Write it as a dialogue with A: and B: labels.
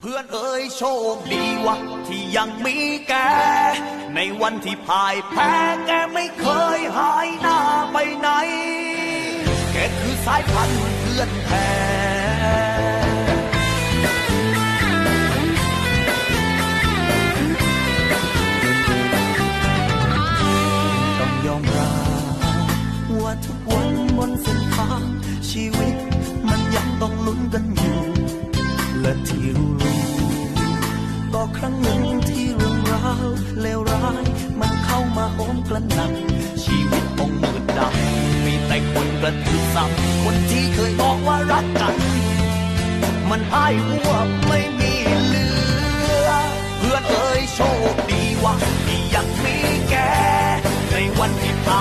A: เพื่อนเอ๋ยโชคดีวะที่ยังมีแกในวันที่พ่ายแพ้แกไม่เคยหายหน้าไปไหนแกคือสายพันธุ์เพื่อนแท้ต้องยอมรับว่าทุกวันบนเส้นทางชีวิตมันยังต้องลุ้นกันอยู่และที่รู้ก็ครั้งหนึ่งที่เรื่องราวเลวร้ายมันเข้ามาโหมกระหน่ำชีวิตคงมืดดำมีแต่คนกระทืบซ้ำคนที่เคยบอกว่ารักกันมันพ่ายหัวไม่มีเหลือเพื่อนเอ๋ยโชคดีว่าที่ยังมีแกในวันที่พ่า